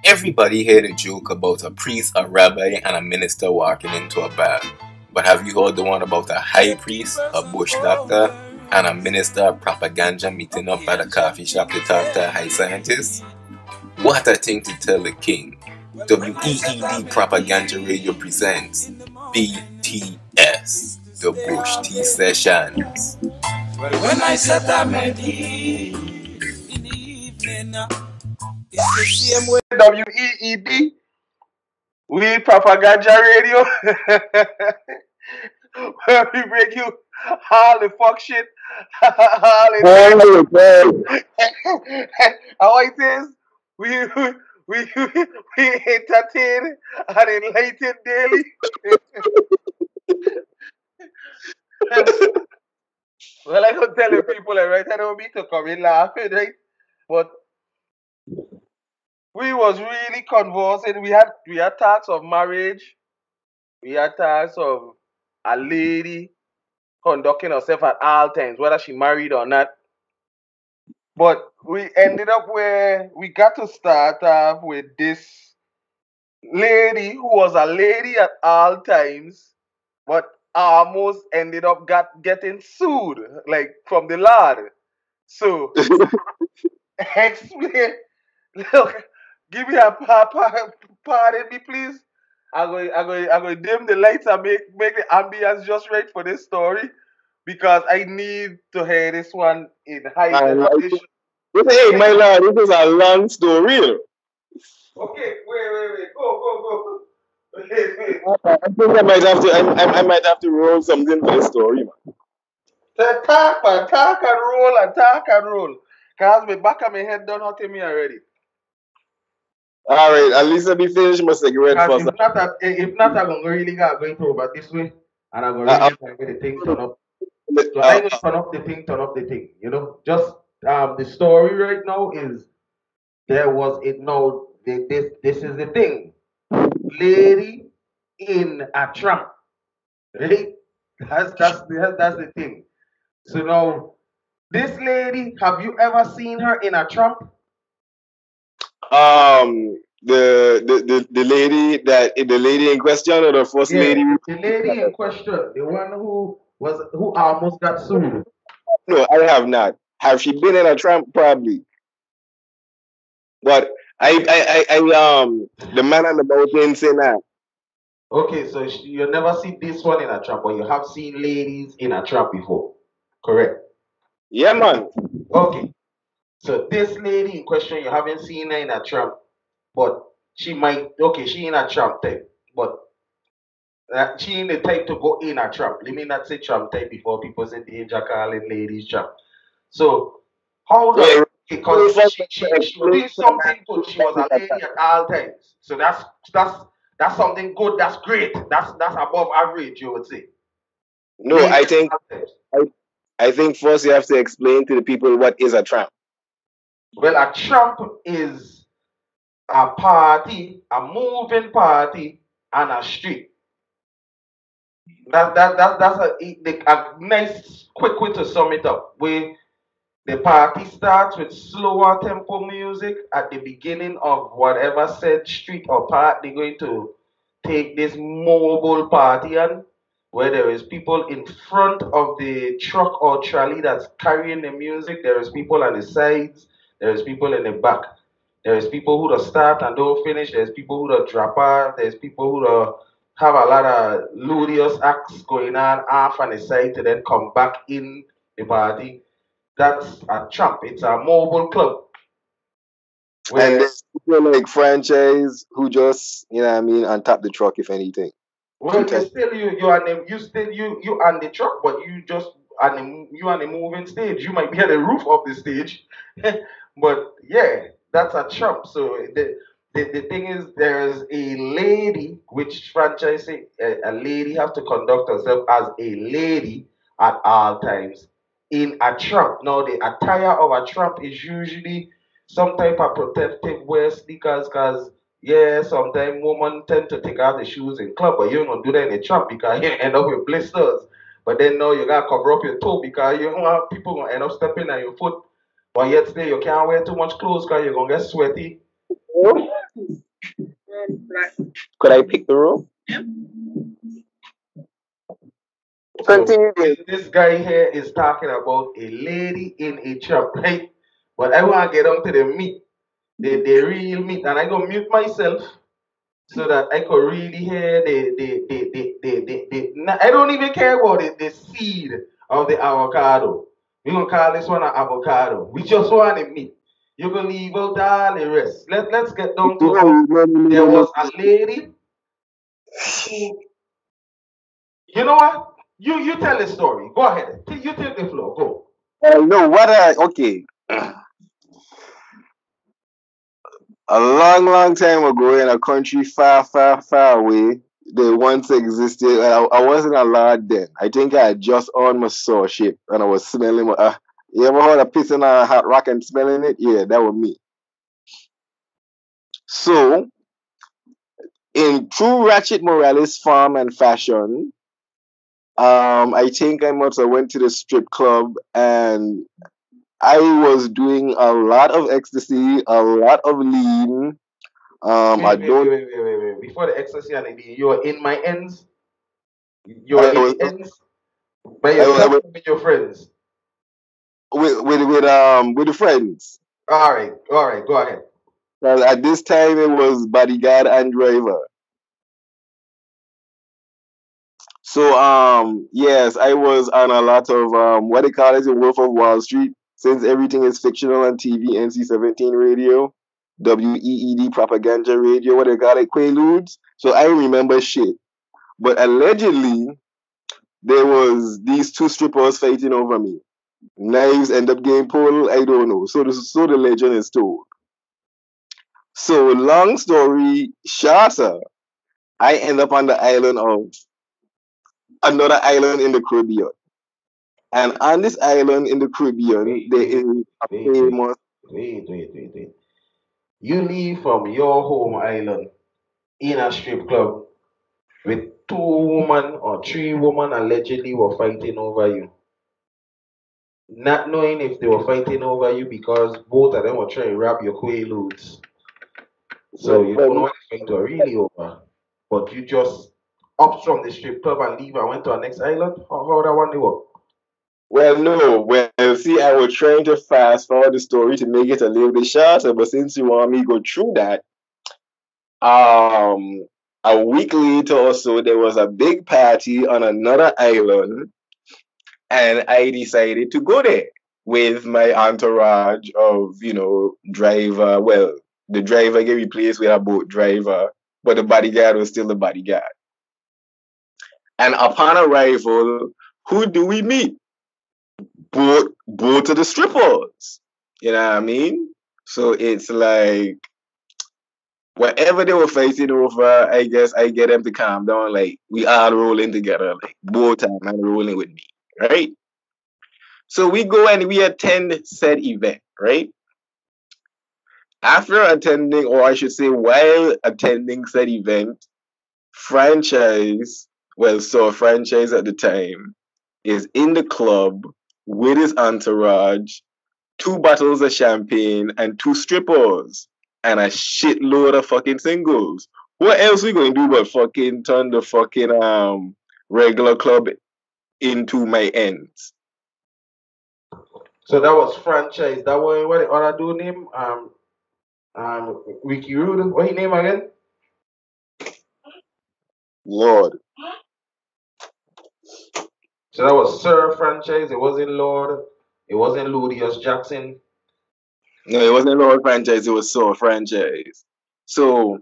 Everybody heard a joke about a priest, a rabbi, and a minister walking into a bar. But have you heard the one about a high priest, a bush doctor, and a minister of propaganda meeting up at a coffee shop to talk to a high scientist? What a thing to tell the king. WEED Propaganda Radio presents BTS, the Bush Tea Sessions. Well, when I said I met him in the evening, it's the same way. WEED, we Propaganda Radio, where we bring you all the fuck shit, all the how it is, we entertain and enlighten daily. Well, I don't tell the people, right? I don't mean to come in laughing, right? But we was really conversing. We had talks of marriage. We had talks of a lady conducting herself at all times, whether she married or not. But we ended up where we got to start off with this lady who was a lady at all times, but almost ended up getting sued, like from the Lord. So explain. Look, give me a pardon me, please. I'm going to dim the lights and make the ambience just right for this story, because I need to hear this one in high definition. Hey, my lord, this is a long story. Okay, wait. Go. Wait. I think I might have to roll something for the story, man. Talk and roll. Cause my back of my head done hurting me already. All right, at least let me finish my cigarette first. If not, I'm really going to over this way, and I'm going to really the thing turn up. So I just turn up the thing. You know, just the story right now is there was it now. This is the thing. Lady in a trunk, right? That's the thing. So now, this lady, have you ever seen her in a trunk? The lady in question, or the first lady? The lady in question, the one who almost got sued. No, I have not. Have she been in a tramp? Probably. But the man on the boat didn't say that. Okay, so you never seen this one in a trap, but you have seen ladies in a trap before, correct? Yeah, man. Okay, so this lady in question, you haven't seen her in a trap, but she might. Okay, she in a trap type, but she ain't the type to go in a trap. Let me not say trap type before people say danger calling ladies trap. So how does because she was doing something good. She was a lady at all times. So that's something good. That's great. That's above average, you would say. No, lady, I think first you have to explain to the people what is a tramp. Well, a tramp is a party, a moving party, and a street. That's a nice quick way to sum it up. Where the party starts with slower tempo music at the beginning of whatever said street or part they're going to take this mobile party on, where there is people in front of the truck or trolley that's carrying the music. There is people on the sides. There is people in the back. There is people who don't start and don't finish. There's people who don't drop out. There's people who don't have a lot of ludious acts going on off on the side to then come back in the party. That's a tramp. It's a mobile club. And there's people like franchise who just, you know what I mean, on top the truck, if anything. Well, you on the truck, but you just on the moving stage. You might be at the roof of the stage, but yeah, that's a tramp. So the thing is, there's a lady, which franchise say a lady has to conduct herself as a lady at all times in a tramp. Now, the attire of a tramp is usually some type of protective wear, sneakers, because yeah, sometimes women tend to take out the shoes in club, but you don't do that in a tramp because you end up with blisters. But then now you gotta cover up your toe because you don't want people gonna end up stepping on your foot. But yet still you can't wear too much clothes because you're gonna get sweaty. Could I pick the room? Continue. So this guy here is talking about a lady in a trap, right? But I want to get on to the meat, the real meat, and I go mute myself so that I could really hear I don't even care about the seed of the avocado. We're gonna call this one an avocado. We just want the meat. You can leave out all the rest. Let's get down to there was a lady who, you know what? You tell the story. Go ahead. You take the floor. Go. No, okay. A long time ago in a country far away, there once existed, and I wasn't allowed then. I think I had just on my saw ship and I was smelling you ever heard of pissing on a hot rock and smelling it? Yeah, that was me. So, in true Ratchet Morales form and fashion, I think I must have went to the strip club and I was doing a lot of ecstasy, a lot of lean. Wait. Before the ecstasy and the lean, you were in my ends. You were in the ends by yourself or with your friends? With the friends. All right, go ahead. Well, at this time, it was bodyguard and driver. So, yes, I was on a lot of, what they call it, the Wolf of Wall Street, since everything is fictional on TV NC-17 Radio, WEED propaganda radio, what they call it, Quaaludes. So I remember shit. But allegedly, there was these two strippers fighting over me. Knives end up getting pulled, I don't know. So the legend is told. So long story shorter, I end up on the island of another island in the Caribbean. And on this island in the Caribbean, there is a famous... Wait. You leave from your home island in a strip club with 2 women or 3 women allegedly were fighting over you. Not knowing if they were fighting over you because both of them were trying to rob your Quaaludes. So you don't know what the fight was really over. But you just up from the strip club and leave and went to our next island? How that one work? Well, no. Well, see, I was trying to fast forward the story to make it a little bit shorter, but since you want me to go through that, a week later or so, there was a big party on another island, and I decided to go there with my entourage of, driver. Well, the driver get replaced with a boat driver, but the bodyguard was still the bodyguard. And upon arrival, who do we meet? Both of the strippers. You know what I mean? So it's like, whatever they were fighting over, I guess I get them to calm down. Like, we all rolling together. Like, both time and rolling with me. Right? So we go and we attend said event. Right? After attending, or I should say while attending said event, franchise at the time is in the club with his entourage, 2 bottles of champagne and 2 strippers and a shitload of fucking singles. What else we going to do but fucking turn the fucking regular club into my ends? So that was franchise. That was what the other dude name? Ricky Rude. What his name again? Lord. So that was Sir franchise. It wasn't Lord. It wasn't Ludius Jackson. No, it wasn't Lord franchise. It was Sir franchise. So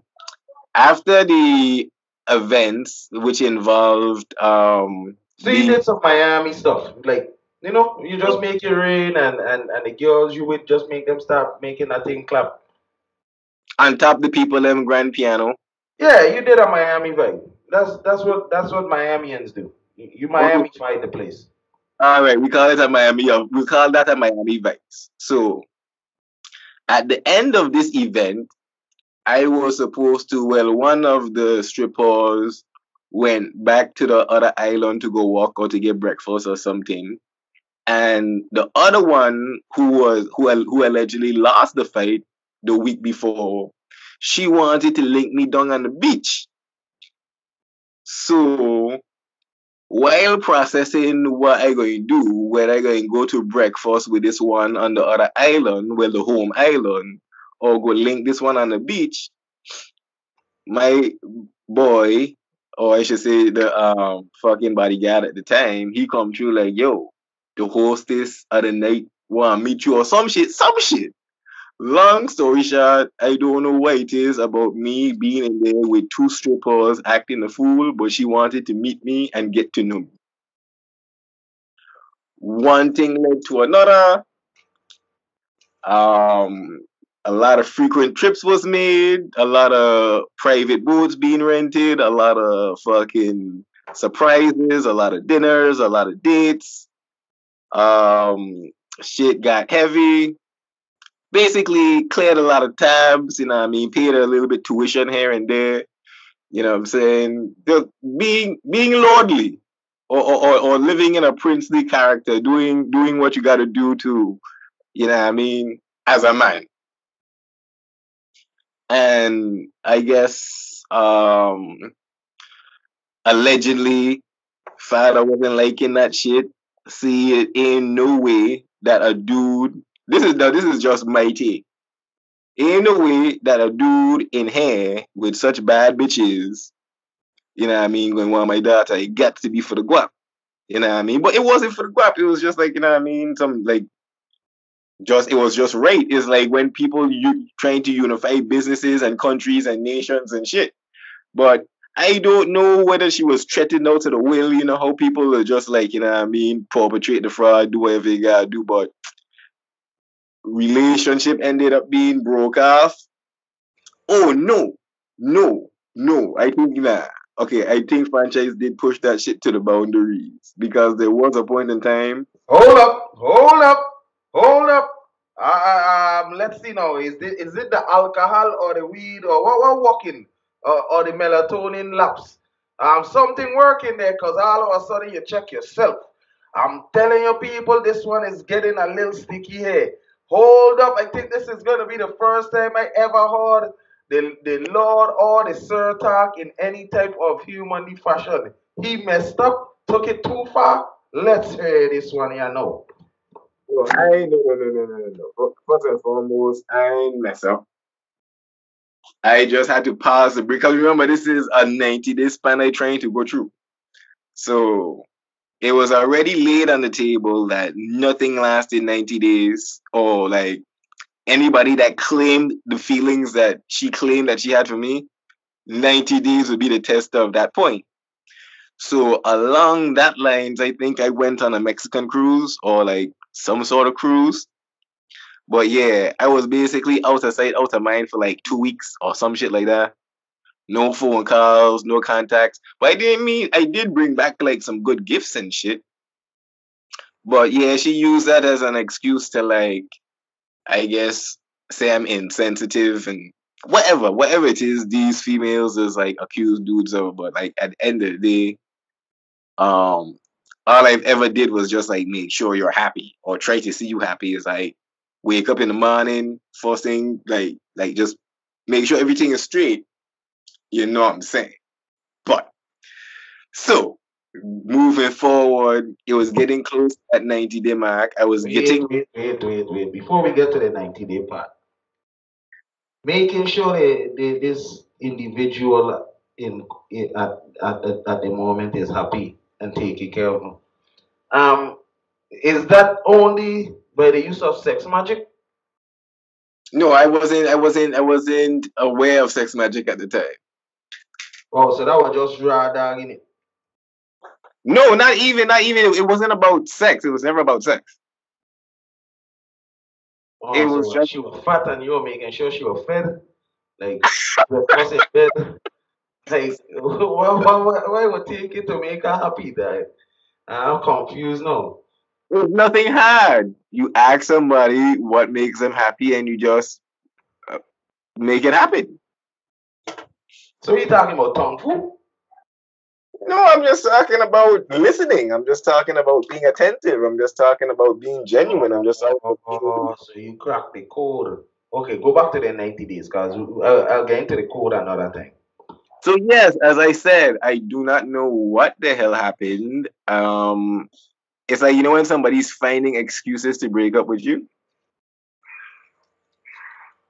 after the events, which involved so you did some Miami stuff, like you just make it rain, and the girls you would just make them start making that thing clap. On top the people them grand piano. Yeah, you did a Miami vibe. That's what Miamians do. You Miami-fied the place. All right, we call it a Miami. We call that a Miami vibes. So, at the end of this event, I was supposed to. Well, one of the strippers went back to the other island to go walk or to get breakfast or something, and the other one who allegedly lost the fight the week before, she wanted to link me down on the beach. So while processing what I going to do, whether I going to go to breakfast with this one on the other island, well, the home island, or go link this one on the beach, my boy, or I should say the fucking bodyguard at the time, he come through like, yo, the hostess of the night want to meet you or some shit. Long story short, I don't know what it is about me being in there with two strippers acting a fool, but she wanted to meet me and get to know me. One thing led to another. A lot of frequent trips was made, a lot of private boats being rented, a lot of fucking surprises, a lot of dinners, a lot of dates. Shit got heavy. Basically cleared a lot of tabs, you know what I mean, paid a little bit tuition here and there, you know what I'm saying? Just being lordly or living in a princely character, doing what you gotta do to, you know what I mean, as a man. And I guess allegedly father wasn't liking that shit. See, it ain't no way that a dude, this is just my take. Ain't no way that a dude in hair with such bad bitches, you know what I mean, going want my daughter, it got to be for the guap. You know what I mean? But it wasn't for the guap. It was just like, you know what I mean, some like it was just right. It's like when people trying to unify businesses and countries and nations and shit. But I don't know whether she was threatened out to the will, you know, how people are just like, you know what I mean, perpetrate the fraud, do whatever they gotta do, but relationship ended up being broke off. Oh no. I think okay, I think franchise did push that shit to the boundaries because there was a point in time. Hold up. Let's see now. Is it the alcohol or the weed or what working or the melatonin lapse? Something working there because all of a sudden you check yourself. I'm telling you, people, this one is getting a little sticky here. Hold up. I think this is going to be the first time I ever heard the Lord or the Sir talk in any type of humanly fashion. He messed up, took it too far. Let's hear this one here now. Well, no. First and foremost, I ain't mess up. I just had to pause the break. Because remember, this is a 90-day span I'm trying to go through. So it was already laid on the table that nothing lasted 90 days, or like anybody that claimed the feelings that she claimed that she had for me, 90 days would be the test of that point. So along that lines, I think I went on a Mexican cruise or like some sort of cruise. But yeah, I was basically out of sight, out of mind for like 2 weeks or some shit like that. No phone calls, no contacts. But I did bring back like some good gifts and shit. But yeah, she used that as an excuse to like, I guess, say I'm insensitive and whatever it is these females is like accused dudes of. But like at the end of the day, all I've ever did was just like make sure you're happy or try to see you happy. Is like wake up in the morning, first thing, like just make sure everything is straight. You know what I'm saying? But so moving forward, it was getting close to that 90-day mark. I was getting wait. Before we get to the 90-day part, making sure this individual at the moment is happy and taking care of them. Is that only by the use of sex magic? No, I wasn't aware of sex magic at the time. Oh, so that was just raw dog in it. No, not even. It wasn't about sex. It was never about sex. Oh, it was just she was fat and you were making sure she was fed. Like was it fed? Like why would take it to make her happy? That I'm confused now. It's nothing hard. You ask somebody what makes them happy, and you just make it happen. So you're talking about tongue fu? No, I'm just talking about listening. I'm just talking about being attentive. I'm just talking about being genuine. I'm just talking about so you cracked the code. Okay, go back to the 90 days, because I'll get into the code another time. So yes, as I said, I do not know what the hell happened. It's like, you know, when somebody's finding excuses to break up with you.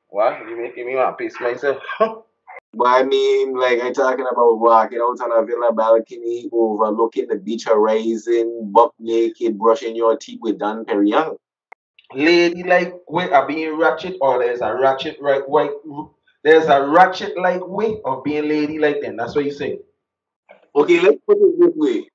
What? You making me want to piss myself? But I mean, like, I'm talking about walking out on a villa balcony, overlooking the beach horizon, buck naked, brushing your teeth with Don Perignon. Lady like way of being ratchet, or there's a ratchet right way. There's a ratchet like way of being lady like then. That's what you say. Okay, let's put it this way.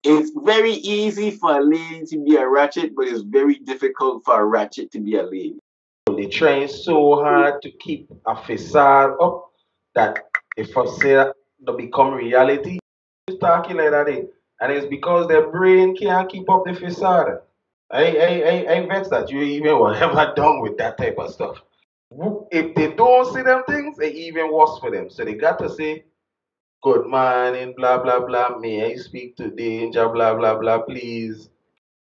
It's very easy for a lady to be a ratchet, but it's very difficult for a ratchet to be a lady. They trying so hard to keep a facade up that if I say that to become reality, it's talking like that, and it's because their brain can't keep up the facade. I vex that you even were ever done with that type of stuff. If they don't see them things, it even worse for them. So they got to say, "Good morning, blah blah blah. May I speak to Danger, blah blah blah, please."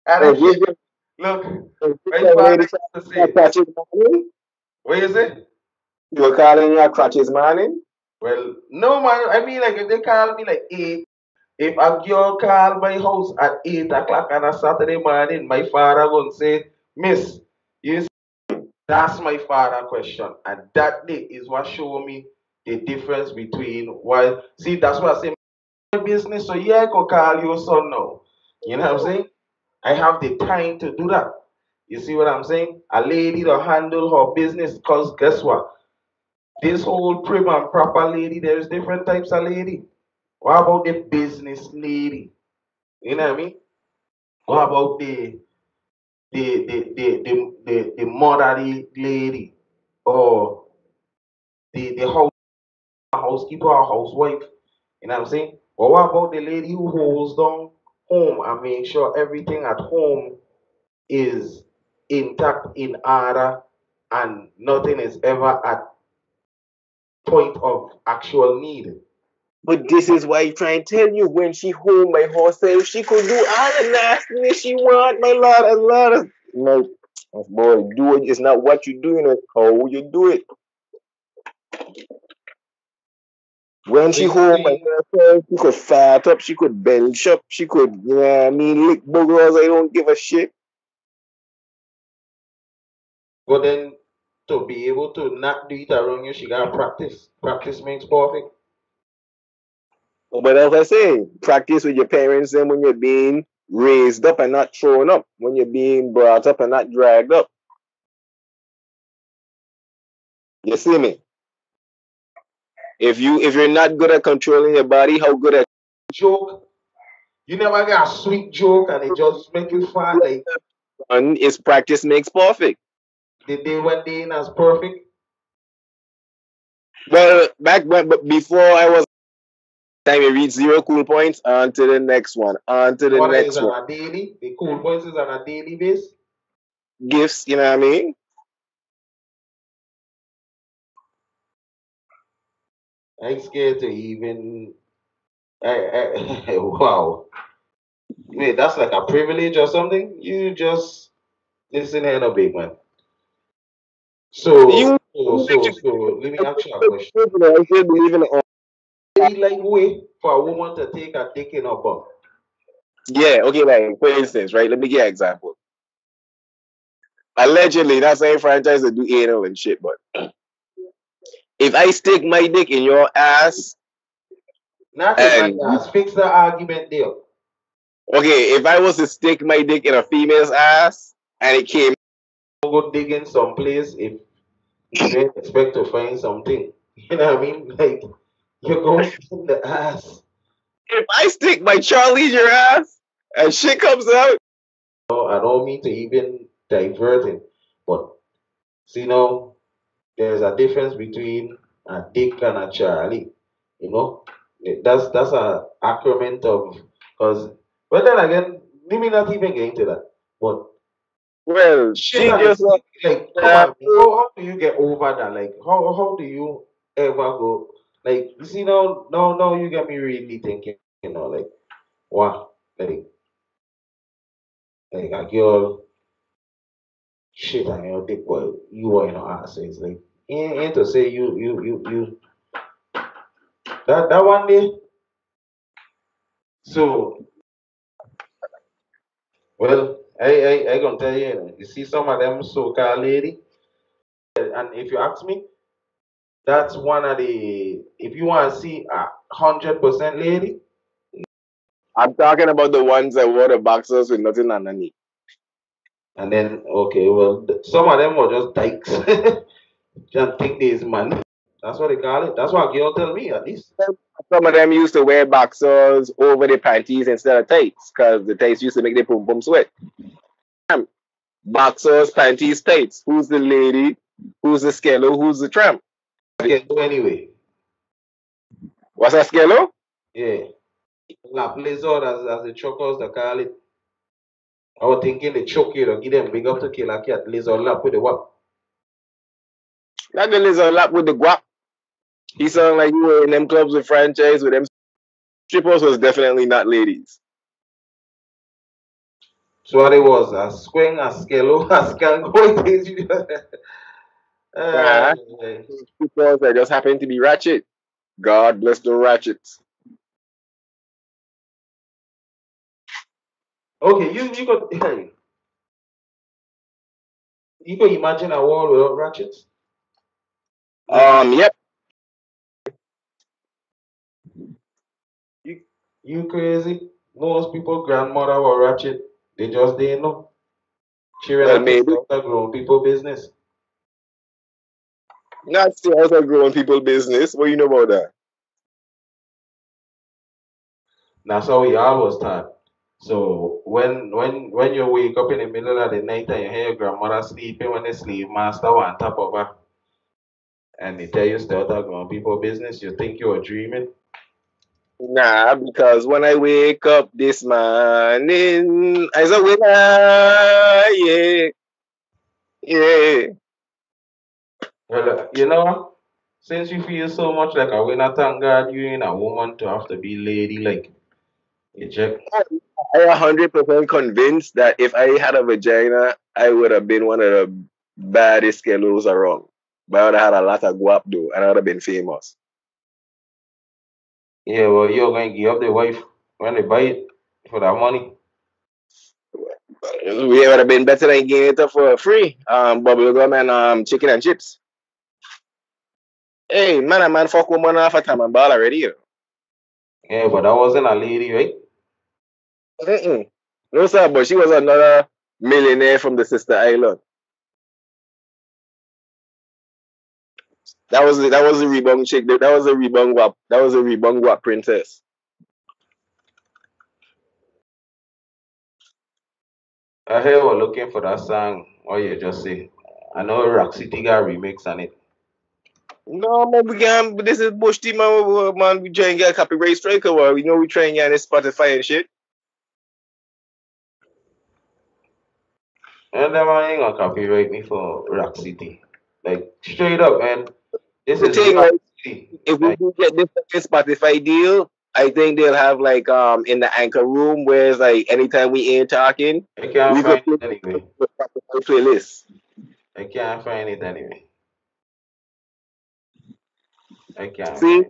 And Oh, if you look, my a father lady used to your say, crutches morning? "What is it?" You're calling your crutches morning? Well, no man. I mean, like if they call me like 8, if a girl call my house at 8 o'clock on a Saturday morning, my father gonna say, "Miss, you." That's my father question, and that day is what show me the difference between why. See, that's what I say. My business, so yeah, I could call your son now. You know what I'm saying? I have the time to do that. You see what I'm saying? A lady to handle her business, because guess what? This whole prim and proper lady, there's different types of lady. What about the business lady? You know what I mean? What about the motherly lady, or the housekeeper or housewife? You know what I'm saying? But what about the lady who holds down home and make sure everything at home is intact, in order, and nothing is ever at point of actual need? But this is why I try and tell you, when she home by herself, she could do all the nastiness she want, my lord, and lord. No, boy, do it. It's not what you doing, it's how you do it. When So she you home by saying, herself, she could fat up, she could belch up, she could, you know what I mean, lick boogers. I don't give a shit. but then to be able to not do it around you, she gotta practice. Practice makes perfect. But as I say, practice with your parents and when you're being raised up and not thrown up, when you're being brought up and not dragged up. You see me? If you're not good at controlling your body, how good at Joke. You never got a sweet joke and it just make you fat. Like fun is practice makes perfect. the day when they in as perfect. Well, back when, but before I was time you reach 0 cool points, on to the next one, on to the What is next on one. a daily? The cool points is on a daily base. Gifts, you know what I mean? I'm scared to even. Wow. Wait, that's like a privilege or something? You just listen here, no big man. You So, let me ask you a question. I still believe in it. Any like way for a woman to take a dick in her butt? Yeah, okay, like for instance, right? Let me give an example. Allegedly, not saying franchise to do anal and shit, but if I stick my dick in your ass Not in my and ass. Fix the argument there. okay, if I was to stick my dick in a female's ass and it came, Go digging someplace if you don't expect to find something. You know what I mean? Like you go in the ass. if I stick my Charlie in your ass and shit comes out, No, I don't mean to even divert it, but see now there's a difference between a dick and a Charlie. You know, that's a accrement of, because. But then again, let me not even get into that. But well, shit she on the just sea, like, come uh, on, how do you get over that? Like, how do you ever go? Like, you see, now, you get me really thinking, like, what? Like a girl shit on your dick, boy. You are in your ass. So it's like, ain't to say you. That one day. So, well, I gonna tell you, you see some of them so-called lady, and if you ask me, that's one of the, if you want to see 100% lady. I'm talking about the ones that wore the boxers with nothing underneath. And then, okay, well, some of them were just dykes. Just think this man. That's what they call it. That's what a girl tell me, at least. Some of them used to wear boxers over the panties instead of tights, because the tights used to make their pum pum sweat. Boxers, panties, tights. Who's the lady? Who's the skello? Who's the tramp? Skello anyway. What's that skello? Yeah. La blizzard as the truckers they call it. I was thinking they choke you to give them big up to kill a cat. Lizard lap with the what? Not the lizard lap with the guap. He sounded like you were in them clubs with franchise with them strippers was definitely not ladies. So what it was, a swing, a skello, a skanko. Strippers that just happen to be ratchet. God bless the ratchets. Okay, you could imagine a world without ratchets. Yep. You crazy? Most people grandmother were ratchet. They just didn't know. She ran maybe grown people business. Not still out of grown people business. What do you know about that? That's how we all was taught. So when you wake up in the middle of the night and you hear your grandmother sleeping when the slave master was on top of her, and they tell you start out grown people business, you think you're dreaming. Nah, because when I wake up this morning, I a winner, yeah. Well, you know, since you feel so much like a winner, thank God you ain't a woman to have to be lady like. I 100% convinced that if I had a vagina, I would have been one of the baddest skellos around. But I would have had a lot of guap though, and I would have been famous. Yeah, well, you're going to give up the wife when they buy it for that money. We would have been better than getting it for free. Bubblegum and chicken and chips. Hey, man, fuck woman half a time and ball already. You know? Yeah, but that wasn't a lady, right? No, sir, but she was another millionaire from the sister island. That was a rebung chick. That was a rebung wap. That was a rebung wap princess. I heard we're looking for that song. What you just say? I know Rock City got a remix on it. No, man, we can. This is Bush team, man. We try and get a copyright strike or we know we try and get on Spotify and shit. And them ain't gonna copyright me for Rock City. Like straight up, man. This is Rock City. If we do get this Spotify deal, I think they'll have like in the anchor room where it's like anytime we ain't talking, I can't find it anyway. Playlist. I can't find it anyway. I can't. See,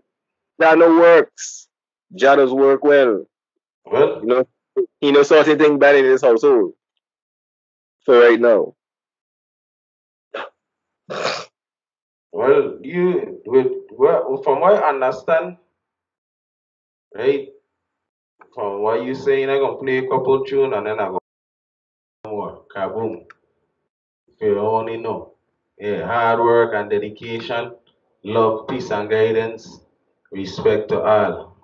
Jano works. Janos work well. Well, he knows certain things bad in his household. For right now. Well, from what I understand, right? From what you saying, I'm gonna play a couple tunes and then I go more. Kaboom. If you only know. Yeah, hard work and dedication, love, peace and guidance, respect to all.